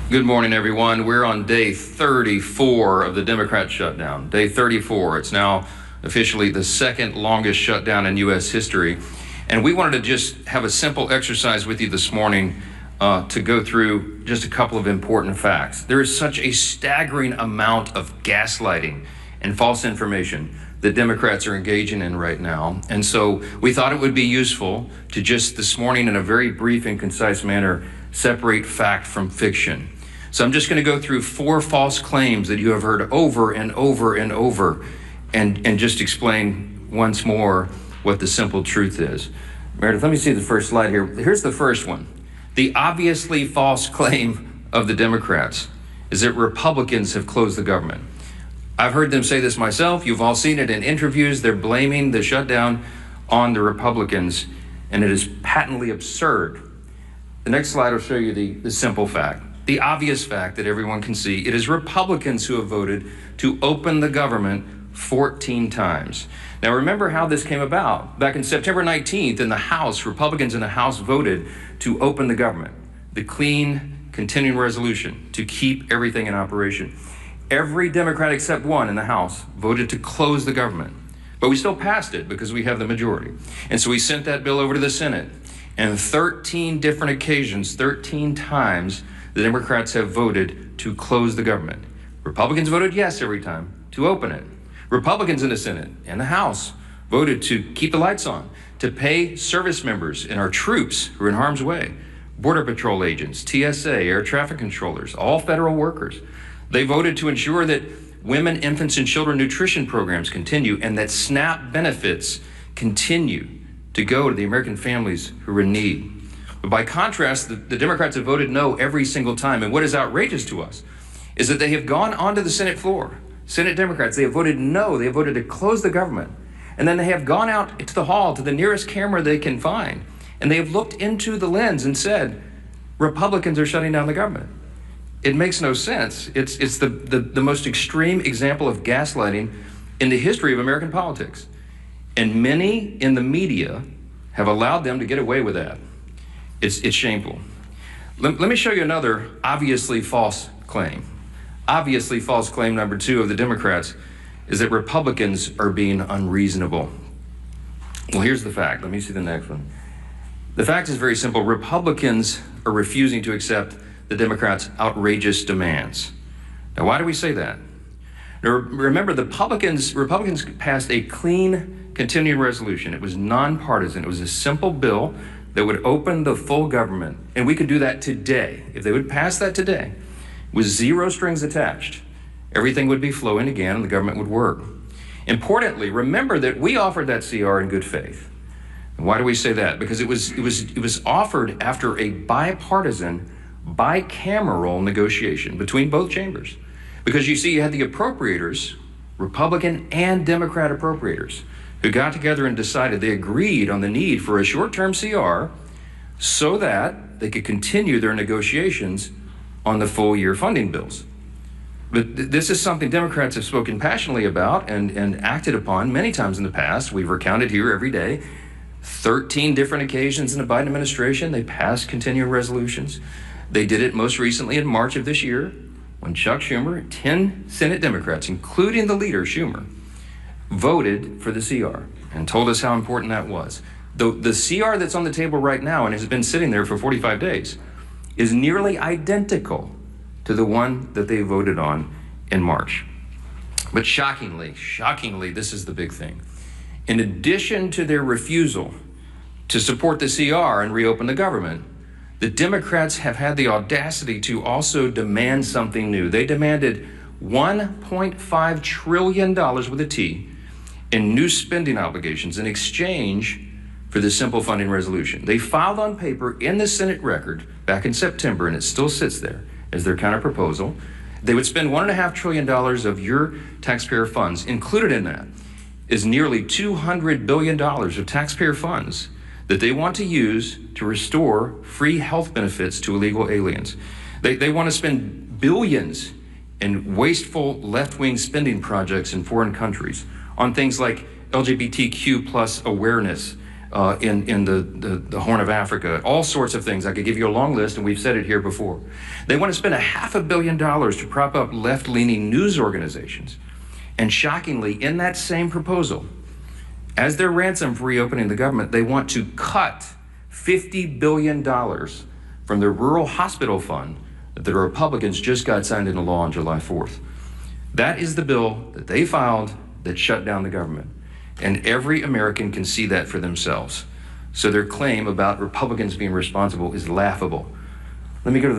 Good morning, everyone. We're on day 34 of the Democrat shutdown. Day 34. It's now officially the second longest shutdown in U.S. history. And we wanted to just have a simple exercise with you this morning to go through just a couple of important facts. There is such a staggering amount of gaslighting and false information that Democrats are engaging in right now. And so we thought it would be useful to just this morning, in a very brief and concise manner, separate fact from fiction. So I'm just going to go through 4 false claims that you have heard over and over and over, and just explain once more what the simple truth is. Meredith, let me see the first slide here. Here's the first one. The obviously false claim of the Democrats is that Republicans have closed the government. I've heard them say this myself. You've all seen it in interviews. They're blaming the shutdown on the Republicans, and it is patently absurd. The next slide will show you the simple fact. The obvious fact that everyone can see. It is Republicans who have voted to open the government 14 times. Now remember how this came about. Back in September 19th in the House, Republicans in the House voted to open the government. The clean continuing resolution to keep everything in operation. Every Democrat except one in the House voted to close the government. But we still passed it because we have the majority. And so we sent that bill over to the Senate. And 13 different occasions, 13 times, the Democrats have voted to close the government. Republicans voted yes every time to open it. Republicans in the Senate and the House voted to keep the lights on, to pay service members and our troops who are in harm's way, Border Patrol agents, TSA, air traffic controllers, all federal workers. They voted to ensure that women, infants, and children nutrition programs continue and that SNAP benefits continue to go to the American families who are in need. But by contrast, the Democrats have voted no every single time. And what is outrageous to us is that they have gone onto the Senate floor. Senate Democrats, they have voted no. They have voted to close the government. And then they have gone out to the hall, to the nearest camera they can find. And they have looked into the lens and said, Republicans are shutting down the government. It makes no sense. It's the most extreme example of gaslighting in the history of American politics. And many in the media have allowed them to get away with that. It's shameful. Let me show you another obviously false claim. Obviously false claim number 2 of the Democrats is that Republicans are being unreasonable. Well, here's the fact. Let me see the next one. The fact is very simple. Republicans are refusing to accept the Democrats' outrageous demands. Now, why do we say that? Now, remember, the Republicans passed a clean continuing resolution. It was nonpartisan. It was a simple bill that would open the full government. And we could do that today. If they would pass that today, with 0 strings attached, everything would be flowing again and the government would work. Importantly, remember that we offered that CR in good faith. And why do we say that? Because it was offered after a bipartisan, bicameral negotiation between both chambers. Because you see, you had the appropriators, Republican and Democrat appropriators, who got together and decided they agreed on the need for a short-term CR so that they could continue their negotiations on the full-year funding bills. But this is something Democrats have spoken passionately about and acted upon many times in the past. We've recounted here every day. 13 different occasions in the Biden administration, they passed continuing resolutions. They did it most recently in March of this year when Chuck Schumer, 10 Senate Democrats, including the leader, Schumer, voted for the CR and told us how important that was. The CR that's on the table right now and has been sitting there for 45 days is nearly identical to the one that they voted on in March. But shockingly, this is the big thing. In addition to their refusal to support the CR and reopen the government, the Democrats have had the audacity to also demand something new. They demanded $1.5 trillion with a T in new spending obligations in exchange for the simple funding resolution. They filed on paper in the Senate record back in September, and it still sits there as their counter proposal. They would spend $1.5 trillion of your taxpayer funds. Included in that is nearly $200 billion of taxpayer funds that they want to use to restore free health benefits to illegal aliens. They want to spend billions in wasteful left-wing spending projects in foreign countries on things like LGBTQ plus awareness, in the Horn of Africa, all sorts of things. I could give you a long list, and we've said it here before. They want to spend $500 million to prop up left-leaning news organizations. And shockingly, in that same proposal, as their ransom for reopening the government, they want to cut $50 billion from the rural hospital fund that the Republicans just got signed into law on July 4th. That is the bill that they filed that shut down the government. And every American can see that for themselves. So their claim about Republicans being responsible is laughable. Let me go to